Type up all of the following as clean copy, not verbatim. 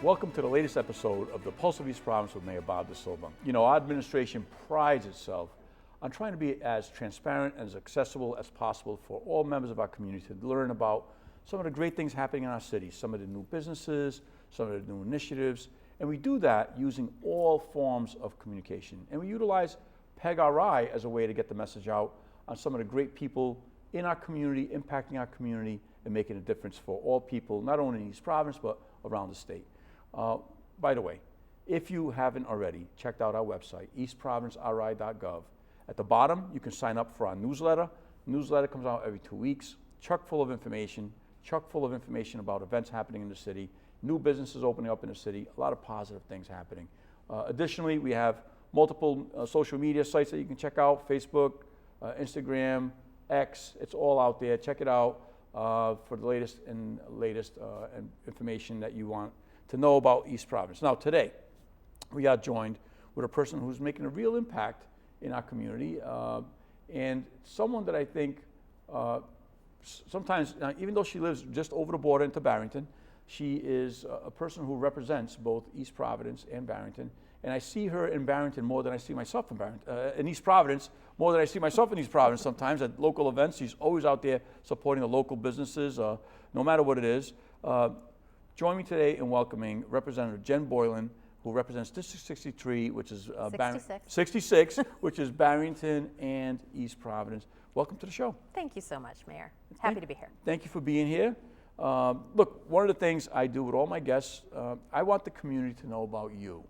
Welcome to the latest episode of the Pulse of East Providence with Mayor Bob DaSilva. You know, our administration prides itself on trying to be as transparent and as accessible as possible for all members of our community to learn about some of the great things happening in our city, some of the new businesses, some of the new initiatives, and we do that using all forms of communication. And we utilize PEG-RI as a way to get the message out on some of the great people in our community, impacting our community, and making a difference for all people, not only in East Providence, but around the state. By the way, if you haven't already checked out our website, eastprovidenceri.gov, at the bottom, you can sign up for our newsletter. Newsletter comes out every 2 weeks, chock full of information about events happening in the city, new businesses opening up in the city, a lot of positive things happening. Additionally, we have multiple social media sites that you can check out, Facebook, Instagram, X, it's all out there. Check it out for the latest information that you want to know about East Providence. Now today, we are joined with a person who's making a real impact in our community and someone that I think sometimes, even though she lives just over the border into Barrington, she is a person who represents both East Providence and Barrington. And I see her in Barrington more than I see myself in Barrington, in East Providence, more than I see myself in East Providence sometimes at local events. She's always out there supporting the local businesses, no matter what it is. Join me today in welcoming Representative Jen Boylan, who represents District 63, which is 66, which is Barrington and East Providence. Welcome to the show. Thank you so much, Mayor. Happy to be here. Thank you for being here. Look, one of the things I do with all my guests, I want the community to know about you.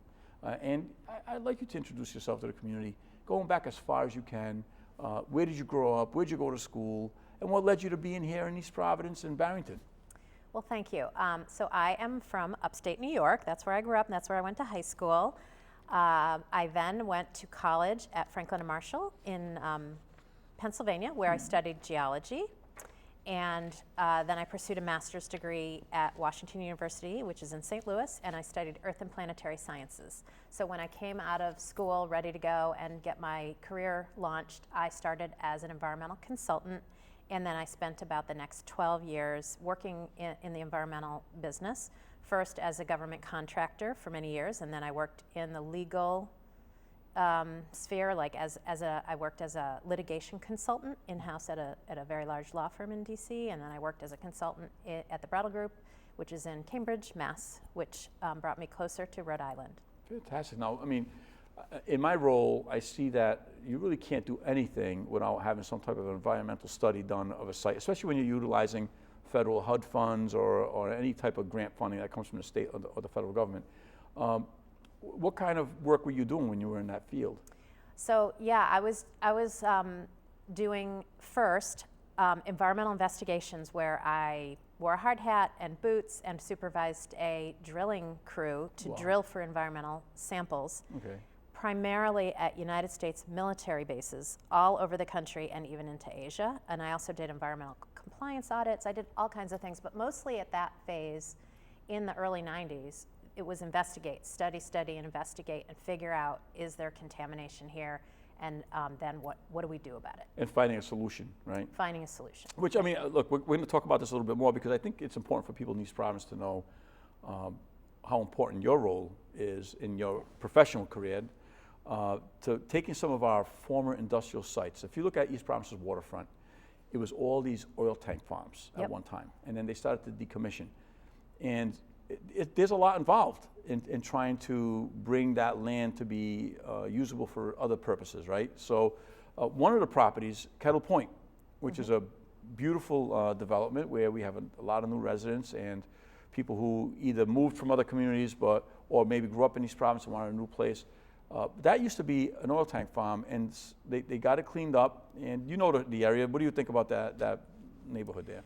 And I'd like you to introduce yourself to the community, going back as far as you can. Where did you grow up? Where did you go to school? And what led you to being here in East Providence and Barrington? Well, thank you. So I am from upstate New York. That's where I grew up, and that's where I went to high school. I then went to college at Franklin and Marshall in Pennsylvania, where I studied geology. And then I pursued a master's degree at Washington University, which is in St. Louis, and I studied Earth and Planetary Sciences. So when I came out of school ready to go and get my career launched, I started as an environmental consultant, and then I spent about the next 12 years working in the environmental business, first as a government contractor for many years, and then I worked in the legal sphere, like I worked as a litigation consultant in-house at a very large law firm in DC, and then I worked as a consultant at the Brattle Group, which is in Cambridge, Mass, which brought me closer to Rhode Island. Fantastic. Now, I mean, in my role, I see that you really can't do anything without having some type of environmental study done of a site, especially when you're utilizing federal HUD funds or any type of grant funding that comes from the state or the federal government. What kind of work were you doing when you were in that field? So yeah, I was doing first environmental investigations where I wore a hard hat and boots and supervised a drilling crew to drill for environmental samples, primarily at United States military bases all over the country and even into Asia. And I also did environmental compliance audits. I did all kinds of things, but mostly at that phase in the early 90s, it was investigate, study, and investigate, and figure out, is there contamination here, and then what do we do about it? And finding a solution, right? Finding a solution. Which, I mean, look, we're going to talk about this a little bit more because I think it's important for people in East Providence to know how important your role is in your professional career to taking some of our former industrial sites. If you look at East Providence's waterfront, it was all these oil tank farms at one time, and then they started to decommission. And there's a lot involved in trying to bring that land to be usable for other purposes, right? So one of the properties, Kettle Point, which is a beautiful development where we have a lot of new residents and people who either moved from other communities or maybe grew up in East Providence and wanted a new place. That used to be an oil tank farm, and they got it cleaned up. And you know the area. What do you think about that neighborhood there?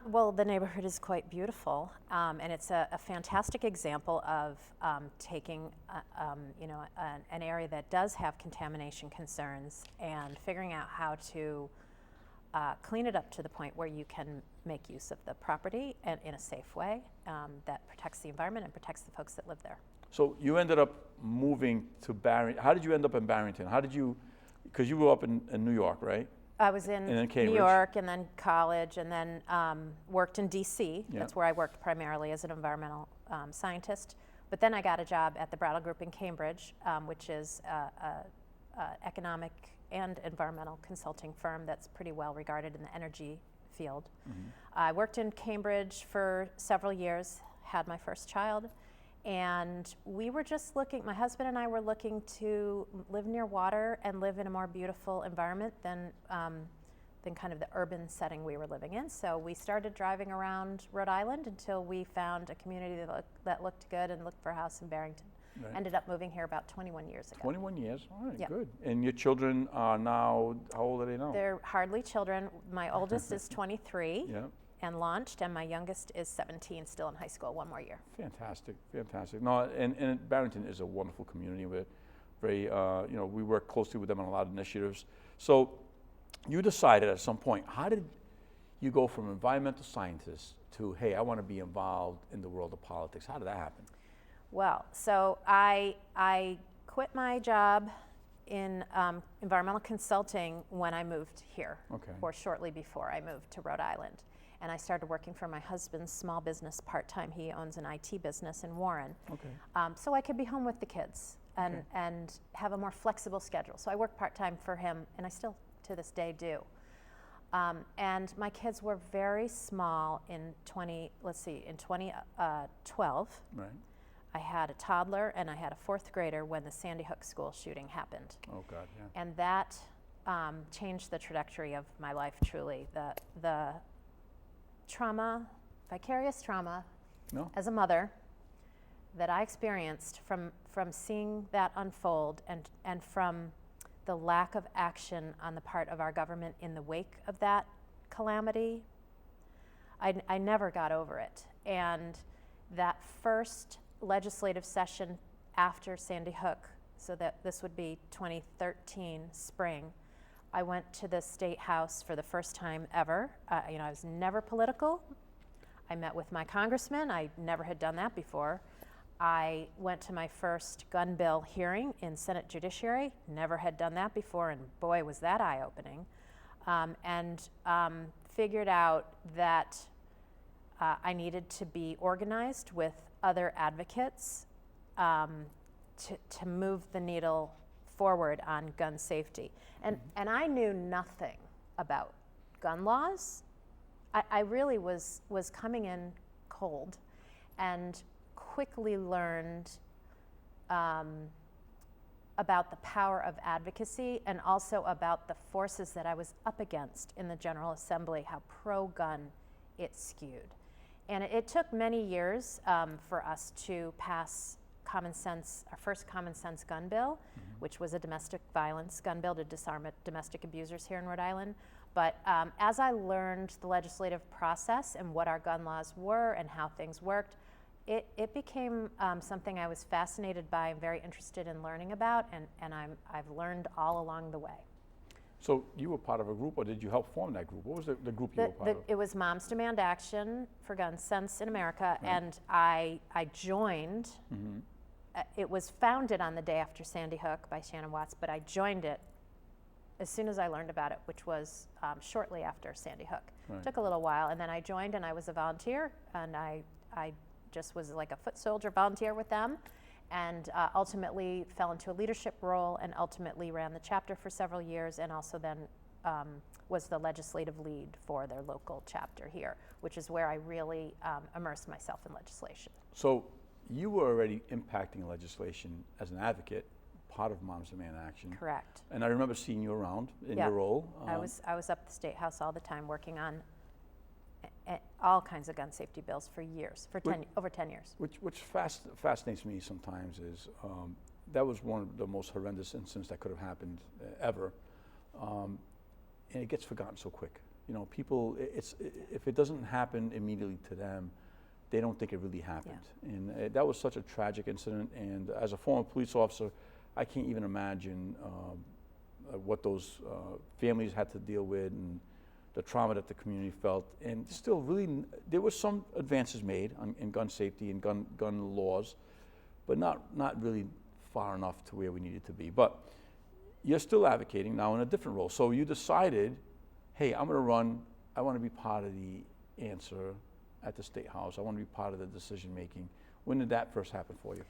Well, the neighborhood is quite beautiful, and it's a fantastic example of taking an area that does have contamination concerns and figuring out how to clean it up to the point where you can make use of the property and in a safe way that protects the environment and protects the folks that live there. So you ended up moving to Barrington. How did you end up in Barrington? Because you grew up in New York, right? I was in New York and then college and then worked in DC. Yeah. That's where I worked primarily as an environmental scientist. But then I got a job at the Brattle Group in Cambridge, which is a economic and environmental consulting firm that's pretty well regarded in the energy field. I worked in Cambridge for several years, had my first child, and we were just looking, my husband and I were looking to live near water and live in a more beautiful environment than kind of the urban setting we were living in. So we started driving around Rhode Island until we found a community that looked good and looked for a house in Barrington. Right. Ended up moving here about 21 years ago. 21 years, all right, Yep. good. And your children are now, how old are they now? They're hardly children. My oldest is 23 Yeah, and launched, and my youngest is 17, still in high school, one more year. fantastic, fantastic. No, and Barrington is a wonderful community. We're very, we work closely with them on a lot of initiatives. So you decided at some point, how did you go from environmental scientist to, hey, I want to be involved in the world of politics? How did that happen? Well, so I quit my job in environmental consulting when I moved here, Okay. or shortly before I moved to Rhode Island. And I started working for my husband's small business part-time. He owns an IT business in Warren. Okay. So I could be home with the kids and, Okay. and have a more flexible schedule. So I worked part-time for him, and I still to this day do. And my kids were very small in 2012. Right. I had a toddler and I had a fourth grader when the Sandy Hook school shooting happened. Oh, God, yeah. And that changed the trajectory of my life, truly. The trauma, vicarious trauma, No? as a mother, that I experienced from seeing that unfold and from the lack of action on the part of our government in the wake of that calamity, I never got over it. And that first legislative session after Sandy Hook, so that this would be 2013 spring, I went to the State House for the first time ever. I was never political. I met with my congressman. I never had done that before. I went to my first gun bill hearing in Senate Judiciary. Never had done that before, and boy, was that eye-opening. And figured out that I needed to be organized with other advocates to move the needle forward on gun safety. And I knew nothing about gun laws. I really was coming in cold and quickly learned about the power of advocacy and also about the forces that I was up against in the General Assembly, how pro-gun it skewed. And it took many years for us to pass our first common sense gun bill, which was a domestic violence gun bill to disarm domestic abusers here in Rhode Island. But as I learned the legislative process and what our gun laws were and how things worked, it became something I was fascinated by and very interested in learning about, and I've learned all along the way. So you were part of a group, or did you help form that group? What was the group you were part of? It was Moms Demand Action for Gun Sense in America, and I joined. It was founded on the day after Sandy Hook by Shannon Watts, but I joined it as soon as I learned about it, which was shortly after Sandy Hook. Right. Took a little while, and then I joined, and I was a volunteer, and I just was like a foot soldier volunteer with them, and ultimately fell into a leadership role and ultimately ran the chapter for several years, and also then was the legislative lead for their local chapter here, which is where I really immersed myself in legislation. So you were already impacting legislation as an advocate, part of Moms Demand Action. Correct. And I remember seeing you around in Yeah. your role. I was up at the State House all the time working on all kinds of gun safety bills for years, for over 10 years. Which fascinates me sometimes is that was one of the most horrendous incidents that could have happened ever, and it gets forgotten so quick. You know, people, if it doesn't happen immediately to them, they don't think it really happened. Yeah. And that was such a tragic incident, and as a former police officer, I can't even imagine what those families had to deal with and the trauma that the community felt. And still really, there were some advances made in gun safety and gun laws, but not really far enough to where we needed to be. But you're still advocating now in a different role. So you decided, hey, I'm gonna run, I wanna be part of the answer at the State House. I wanna be part of the decision making. When did that first happen for you?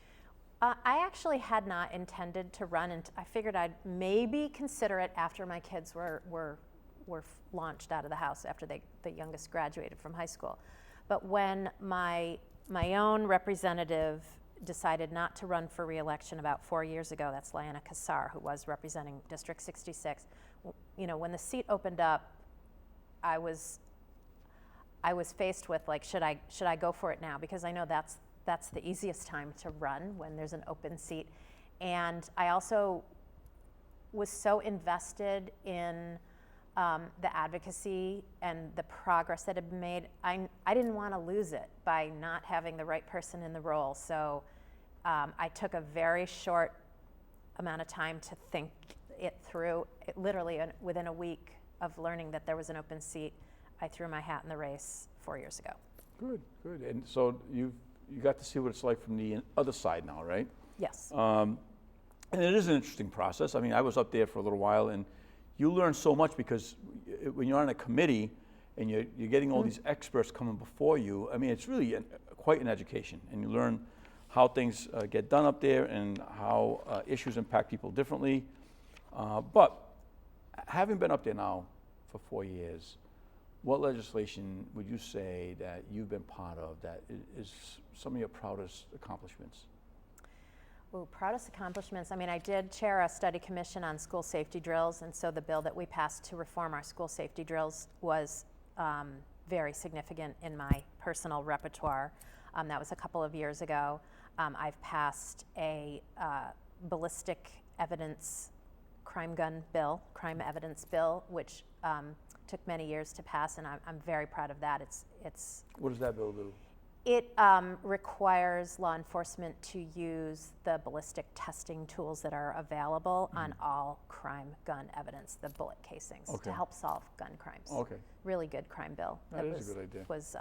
I actually had not intended to run, and I figured I'd maybe consider it after my kids were launched out of the house, after the youngest graduated from high school. But when my own representative decided not to run for re-election about 4 years ago, that's Lyanna Kassar, who was representing District 66, you know, when the seat opened up, I was faced with, like, should I go for it now? Because I know that's the easiest time to run, when there's an open seat. And I also was so invested in the advocacy and the progress that had been made. I didn't want to lose it by not having the right person in the role. So I took a very short amount of time to think it through. Literally within a week of learning that there was an open seat, I threw my hat in the race 4 years ago. Good, good. And so you got to see what it's like from the other side now, right? Yes. And it is an interesting process. I mean, I was up there for a little while, and you learn so much, because when you're on a committee and you're getting all these experts coming before you, I mean, it's really quite an education, and you learn how things get done up there and how issues impact people differently. But having been up there now for 4 years, what legislation would you say that you've been part of that is some of your proudest accomplishments? Ooh, proudest accomplishments. I mean, I did chair a study commission on school safety drills, and so the bill that we passed to reform our school safety drills was very significant in my personal repertoire. That was a couple of years ago. I've passed a ballistic evidence crime evidence bill, which took many years to pass, and I'm very proud of that. It's What does that bill do? It requires law enforcement to use the ballistic testing tools that are available on all crime gun evidence, the bullet casings, to help solve gun crimes. Okay. Really good crime bill. That is a good idea. Was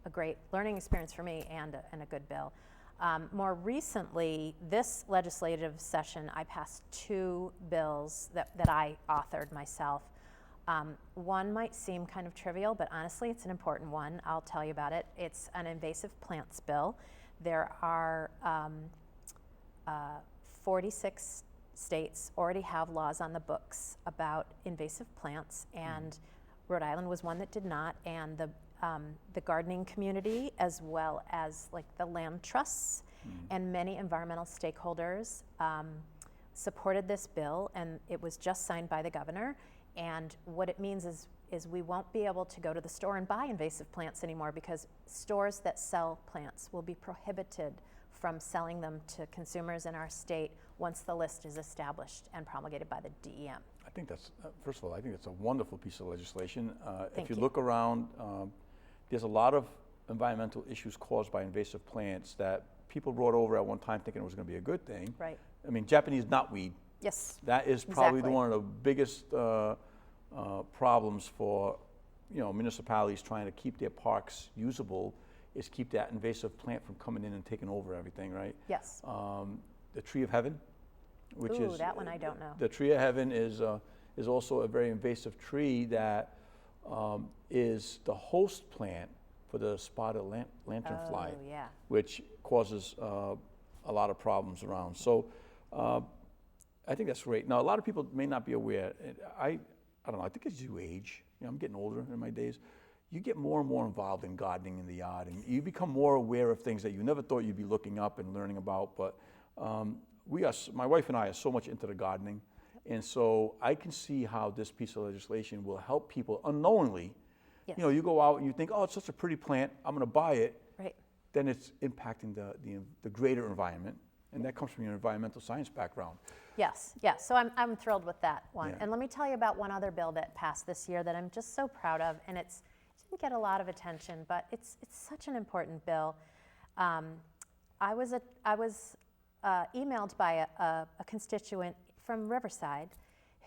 a great learning experience for me, and a good bill. More recently, this legislative session, I passed 2 bills that I authored myself. One might seem kind of trivial, but honestly, it's an important one. I'll tell you about it. It's an invasive plants bill. There are 46 states already have laws on the books about invasive plants, and Rhode Island was one that did not. And the gardening community, as well as like the land trusts and many environmental stakeholders, supported this bill, and it was just signed by the governor. And what it means is we won't be able to go to the store and buy invasive plants anymore, because stores that sell plants will be prohibited from selling them to consumers in our state once the list is established and promulgated by the DEM. I think that's, first of all, I think it's a wonderful piece of legislation. Thank if you you. look around, there's a lot of environmental issues caused by invasive plants that people brought over at one time thinking it was going to be a good thing. Right. I mean, Japanese knotweed. Yes. That is probably Exactly. one of the biggest problems for municipalities trying to keep their parks usable, is keep that invasive plant from coming in and taking over everything, right? Yes. The tree of heaven, which Ooh, is that one I don't know. The tree of heaven is also a very invasive tree that is the host plant for the spotted lanternfly, yeah. which causes a lot of problems around. So I think that's great. Now, a lot of people may not be aware. I don't know, I think as you age, I'm getting older in my days, you get more and more involved in gardening in the yard, and you become more aware of things that you never thought you'd be looking up and learning about. But my wife and I are so much into the gardening, and so I can see how this piece of legislation will help people unknowingly. Yes. You go out and you think, oh, it's such a pretty plant, I'm going to buy it. Right. Then it's impacting the greater environment, and that comes from your environmental science background. Yes, yes. So I'm thrilled with that one. Yeah. And let me tell you about one other bill that passed this year that I'm just so proud of, and it didn't get a lot of attention, but it's such an important bill. I was emailed by a constituent from Riverside,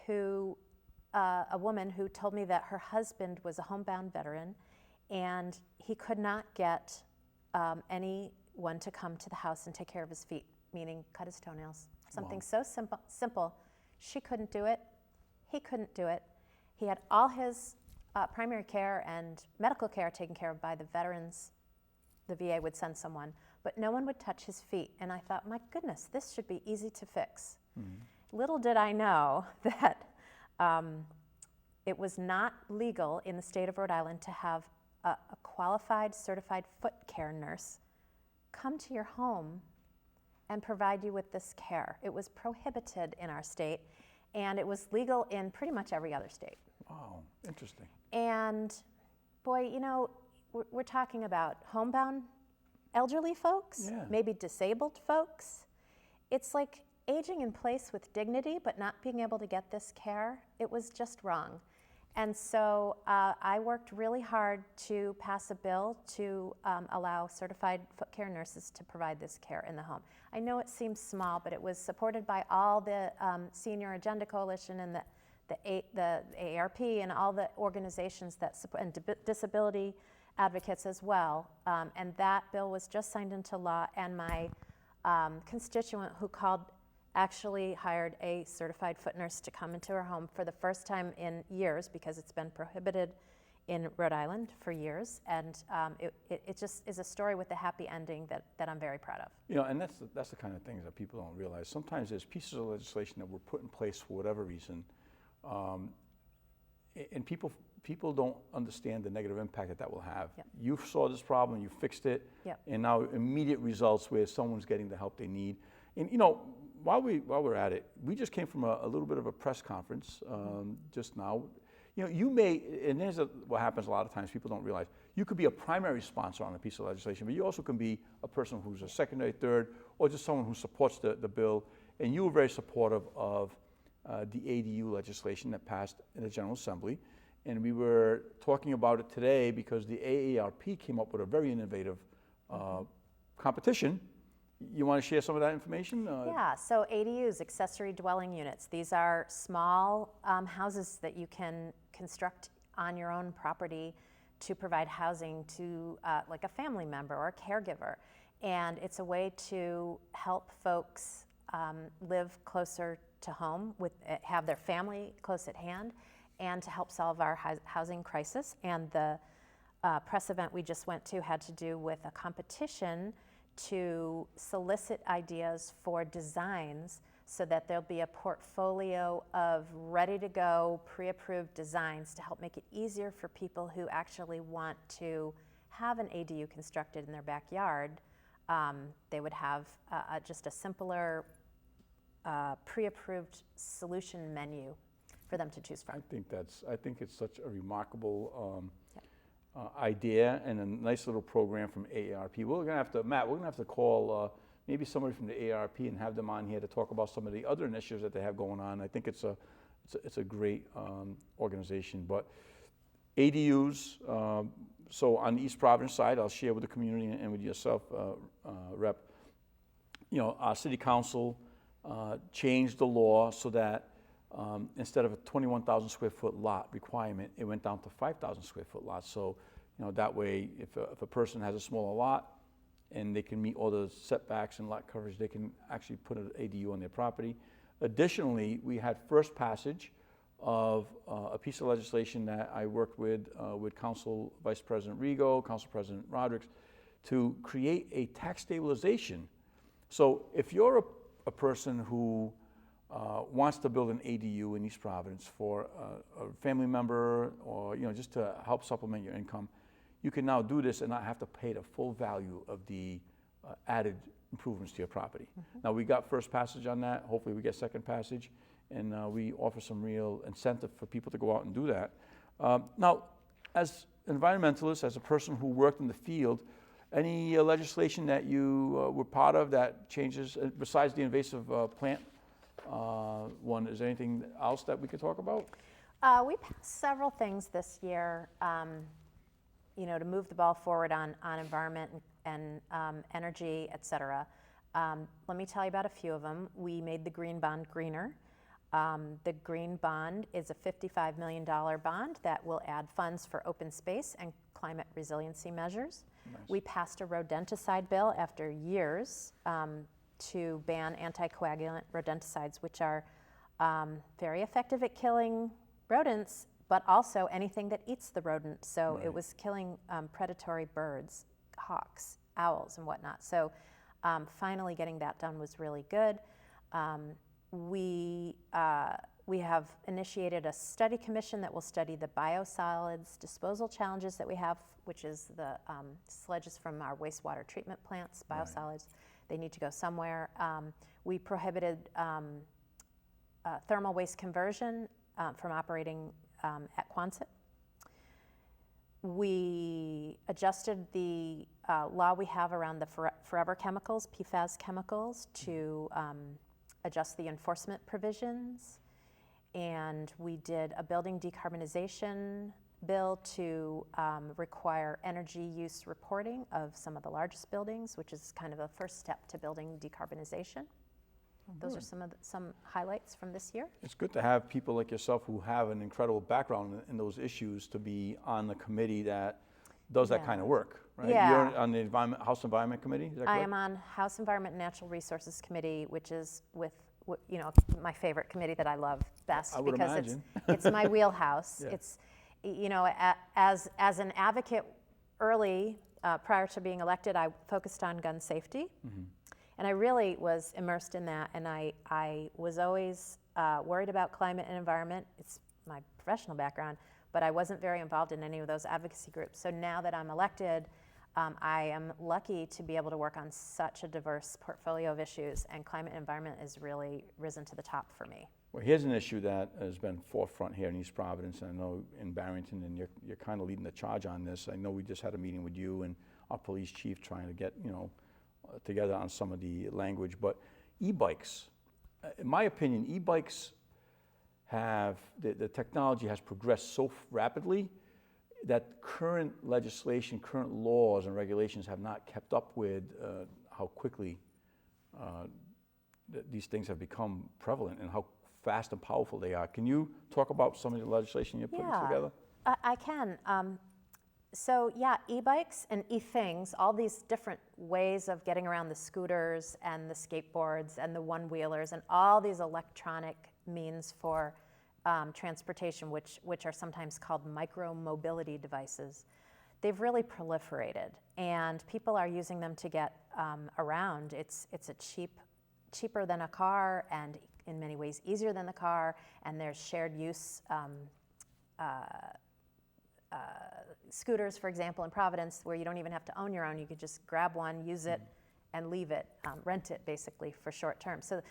a woman who told me that her husband was a homebound veteran, and he could not get anyone to come to the house and take care of his feet, meaning cut his toenails. Something so simple. She couldn't do it. He couldn't do it. He had all his primary care and medical care taken care of by the Veterans the VA would send someone, but no one would touch his feet. And I thought, my goodness, this should be easy to fix. Little did I know that it was not legal in the state of Rhode Island to have a qualified, certified foot care nurse come to your home and provide you with this care. It was prohibited in our state, and it was legal in pretty much every other state. Wow, interesting. And boy, you know, we're talking about homebound elderly folks, maybe disabled folks. It's like aging in place with dignity, but not being able to get this care. It was just wrong. And so I worked really hard to pass a bill to allow certified foot care nurses to provide this care in the home. I know it seems small, but it was supported by all the Senior Agenda Coalition and the AARP and all the organizations that support, and disability advocates as well. And that bill was just signed into law, and my constituent who called actually hired a certified foot nurse to come into her home for the first time in years, because it's been prohibited in Rhode Island for years. And it just is a story with a happy ending that I'm very proud of. You know, and that's the kind of things that people don't realize. Sometimes there's pieces of legislation that were put in place for whatever reason, and people don't understand the negative impact that will have. Yep. You saw this problem, you fixed it, Yep. and now immediate results where someone's getting the help they need. And you know, while we're at it, we just came from a little bit of a press conference just now. You know, you may, and here's what happens a lot of times, people don't realize, you could be a primary sponsor on a piece of legislation, but you also can be a person who's a secondary, third, or just someone who supports the bill. And you were very supportive of the ADU legislation that passed in the General Assembly. And we were talking about it today because the AARP came up with a very innovative competition. You want to share some of that information? Yeah, so ADUs, accessory dwelling units, these are small houses that you can construct on your own property to provide housing to like a family member or a caregiver. And it's a way to help folks live closer to home, have their family close at hand, and to help solve our housing crisis. And the press event we just went to had to do with a competition to solicit ideas for designs so that there'll be a portfolio of ready-to-go, pre-approved designs to help make it easier for people who actually want to have an ADU constructed in their backyard. They would have just a simpler pre-approved solution menu for them to choose from. I think it's such a remarkable idea and a nice little program from AARP. Matt, we're gonna have to call maybe somebody from the AARP and have them on here to talk about some of the other initiatives that they have going on. I think it's a great organization. But ADUs, so on the East Providence side, I'll share with the community and with yourself, Rep. You know, our city council changed the law so that instead of a 21,000 square foot lot requirement, it went down to 5,000 square foot lots. So, you know, that way, if a person has a smaller lot and they can meet all the setbacks and lot coverage, they can actually put an ADU on their property. Additionally, we had first passage of a piece of legislation that I worked with Council Vice President Rigo, Council President Rodrigues, to create a tax stabilization. So if you're a person who wants to build an ADU in East Providence for a family member, or just to help supplement your income, you can now do this and not have to pay the full value of the added improvements to your property. Mm-hmm. Now, we got first passage on that. Hopefully we get second passage, and we offer some real incentive for people to go out and do that. Now, as environmentalists, as a person who worked in the field, any legislation that you were part of that changes, besides the invasive plant one, is there anything else that we could talk about? We passed several things this year, to move the ball forward on environment and energy, et cetera. Let me tell you about a few of them. We made the green bond greener. The green bond is a $55 million bond that will add funds for open space and climate resiliency measures. Nice. We passed a rodenticide bill after years to ban anticoagulant rodenticides, which are very effective at killing rodents, but also anything that eats the rodent. So It was killing predatory birds, hawks, owls and whatnot. So finally getting that done was really good. We have initiated a study commission that will study the biosolids disposal challenges that we have, which is the sludges from our wastewater treatment plants, biosolids. Right. They need to go somewhere. We prohibited thermal waste conversion from operating at Quonset. We adjusted the law we have around the forever chemicals, PFAS chemicals, to adjust the enforcement provisions. And we did a building decarbonization bill to require energy use reporting of some of the largest buildings, which is kind of a first step to building decarbonization. Those are some highlights from this year. It's good to have people like yourself who have an incredible background in those issues to be on the committee that does that kind of work, right? Yeah. You're on the House Environment Committee, is that correct? I am on House Environment and Natural Resources Committee, which is my favorite committee that I love best. I would because imagine. it's my wheelhouse. Yeah. It's, as an advocate early, prior to being elected, I focused on gun safety. Mm-hmm. And I really was immersed in that, and I was always worried about climate and environment. It's my professional background, but I wasn't very involved in any of those advocacy groups. So now that I'm elected, I am lucky to be able to work on such a diverse portfolio of issues, and climate and environment has really risen to the top for me. Well, here's an issue that has been forefront here in East Providence, and I know in Barrington, and you're kind of leading the charge on this. I know we just had a meeting with you and our police chief trying to get, together on some of the language, but e-bikes, in my opinion, e-bikes have, the technology has progressed so rapidly that current legislation, current laws and regulations have not kept up with how quickly these things have become prevalent and how fast and powerful they are. Can you talk about some of the legislation you're putting together? I can. So yeah, e-bikes and e-things, all these different ways of getting around the scooters and the skateboards and the one-wheelers and all these electronic means for transportation, which are sometimes called micro-mobility devices. They've really proliferated, and people are using them to get around. It's cheaper than a car, and in many ways easier than the car, and there's shared use scooters, for example, in Providence, where you don't even have to own your own. You could just grab one, use it, and leave it, rent it basically for short term. So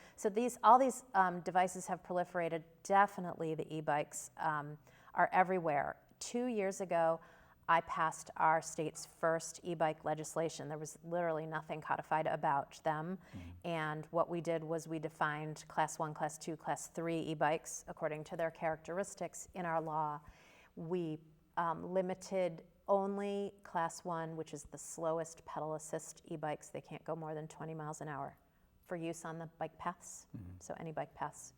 all these devices have proliferated. Definitely the e-bikes are everywhere. 2 years ago, I passed our state's first e-bike legislation. There was literally nothing codified about them. And what we did was we defined Class 1, Class 2, Class 3 e-bikes according to their characteristics in our law. We limited only Class 1, which is the slowest pedal assist e-bikes. They can't go more than 20 miles an hour for use on the bike paths. So any bike paths.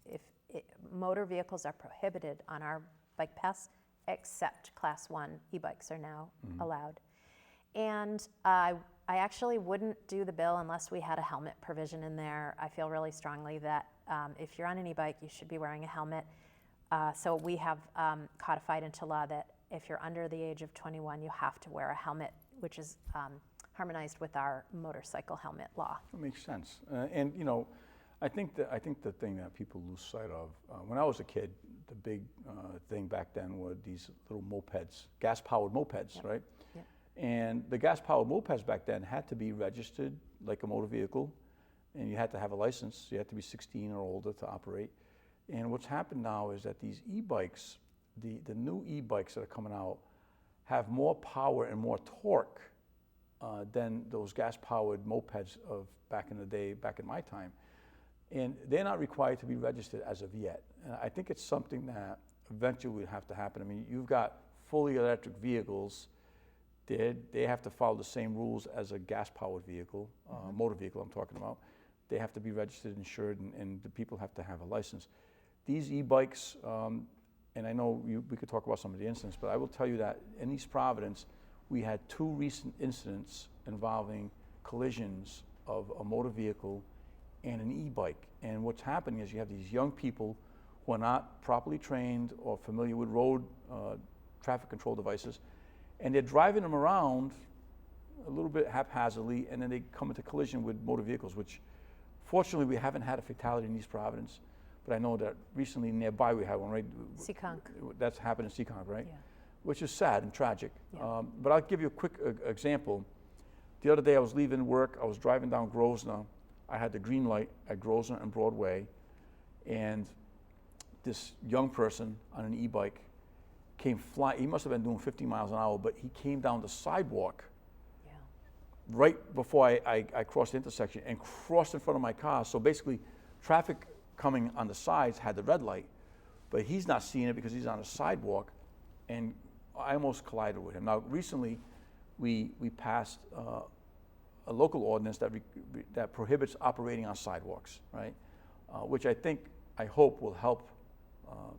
Motor vehicles are prohibited on our bike paths, except Class 1 e-bikes are now allowed. And I actually wouldn't do the bill unless we had a helmet provision in there. I feel really strongly that if you're on an e-bike, you should be wearing a helmet. So we have codified into law that if you're under the age of 21, you have to wear a helmet, which is harmonized with our motorcycle helmet law. That makes sense. And I think the thing that people lose sight of, when I was a kid, the big thing back then were these little mopeds, gas-powered mopeds, right? Yep. And the gas-powered mopeds back then had to be registered like a motor vehicle, and you had to have a license. You had to be 16 or older to operate. And what's happened now is that these e-bikes, the new e-bikes that are coming out, have more power and more torque than those gas-powered mopeds of back in the day, back in my time. And they're not required to be registered as of yet. And I think it's something that eventually would have to happen. I mean, you've got fully electric vehicles. They have to follow the same rules as a gas-powered vehicle, motor vehicle I'm talking about. They have to be registered, insured, and the people have to have a license. These e-bikes, and I know we could talk about some of the incidents, but I will tell you that in East Providence, we had 2 recent incidents involving collisions of a motor vehicle and an e-bike. And what's happening is you have these young people who are not properly trained or familiar with road traffic control devices, and they're driving them around a little bit haphazardly, and then they come into collision with motor vehicles, which fortunately we haven't had a fatality in East Providence, but I know that recently nearby we had one, right? Seekonk. That's happened in Seekonk, right? Yeah. Which is sad and tragic. Yeah. But I'll give you a quick example. The other day I was leaving work, I was driving down Grosvenor. I had the green light at Grosvenor and Broadway, and this young person on an e-bike came flying. He must have been doing 50 miles an hour, but he came down the sidewalk right before I crossed the intersection and crossed in front of my car. So basically, traffic coming on the sides had the red light, but he's not seeing it because he's on a sidewalk, and I almost collided with him. Now, recently, we passed a local ordinance that prohibits operating on sidewalks, right? Which I hope will help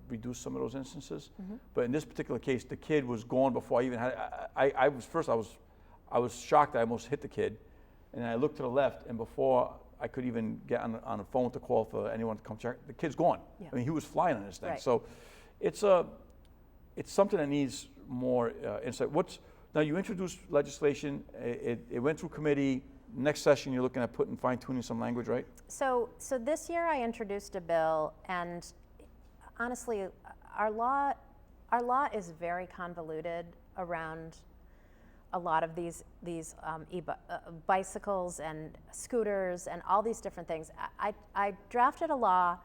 reduce some of those instances. Mm-hmm. But in this particular case, the kid was gone before I even had. I was shocked. I almost hit the kid, and I looked to the left, and before I could even get on the phone to call for anyone to come check, the kid's gone. Yeah. I mean, he was flying on this thing. Right. So, it's something that needs more insight. Now you introduced legislation. It went through committee. Next session, you're looking at fine-tuning some language, right? So this year I introduced a bill, and honestly, our law is very convoluted around a lot of these bicycles and scooters and all these different things. I drafted a law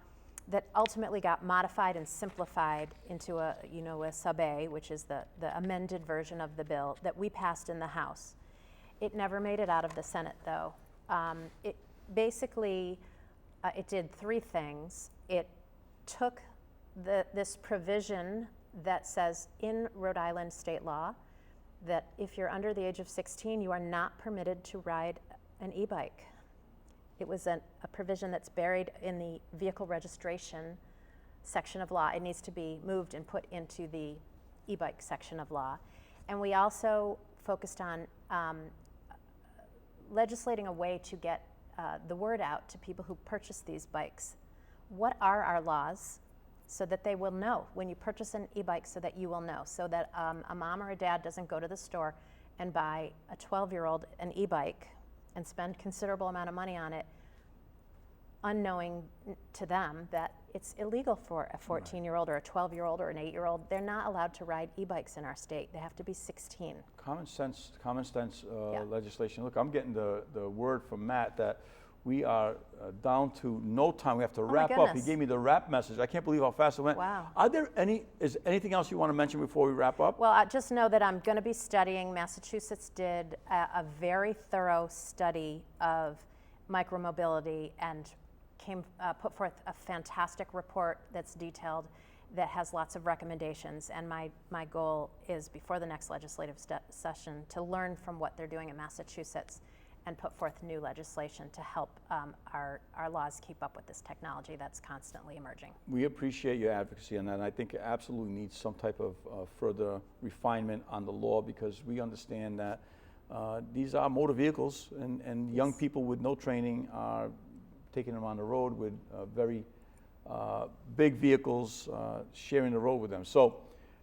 that ultimately got modified and simplified into a sub-A, which is the amended version of the bill that we passed in the House. It never made it out of the Senate, though. It basically, it did three things. It took this provision that says in Rhode Island state law that if you're under the age of 16, you are not permitted to ride an e-bike. It was a provision that's buried in the vehicle registration section of law. It needs to be moved and put into the e-bike section of law. And we also focused on legislating a way to get the word out to people who purchase these bikes. What are our laws so that they will know when you purchase an e-bike, so that you will know, so that a mom or a dad doesn't go to the store and buy a 12-year-old an e-bike and spend considerable amount of money on it, unknowing to them that it's illegal for a 14-year-old or a 12-year-old or an 8-year-old. They're not allowed to ride e-bikes in our state. They have to be 16. Common sense legislation. Look, I'm getting the word from Matt that we are down to no time. We have to wrap up. He gave me the wrap message. I can't believe how fast it went. Wow. Is anything else you want to mention before we wrap up? Well, I just know that I'm going to be studying. Massachusetts did a very thorough study of micromobility and put forth a fantastic report that's detailed, that has lots of recommendations. And my goal is, before the next legislative session, to learn from what they're doing in Massachusetts and put forth new legislation to help our laws keep up with this technology that's constantly emerging. We appreciate your advocacy on that, and I think it absolutely needs some type of further refinement on the law, because we understand that these are motor vehicles, and young people with no training are taking them on the road with very big vehicles, sharing the road with them. So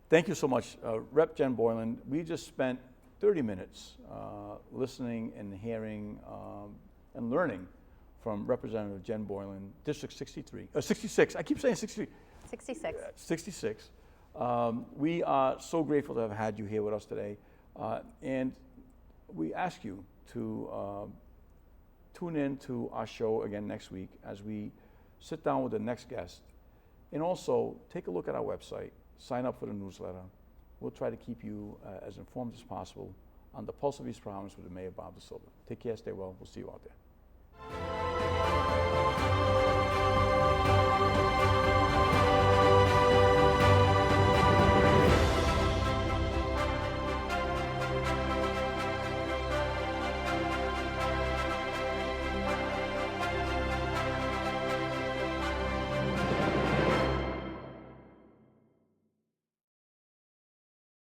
thank you so much. Rep. Jen Boylan, we just spent 30 minutes listening and hearing and learning from Representative Jen Boylan, District 66. I keep saying 63. 66. 66. We are so grateful to have had you here with us today. And we ask you to tune in to our show again next week as we sit down with the next guest. And also, take a look at our website, sign up for the newsletter. We'll try to keep you as informed as possible on the Pulse of East Providence with the Mayor Bob DaSilva. Take care, stay well. We'll see you out there.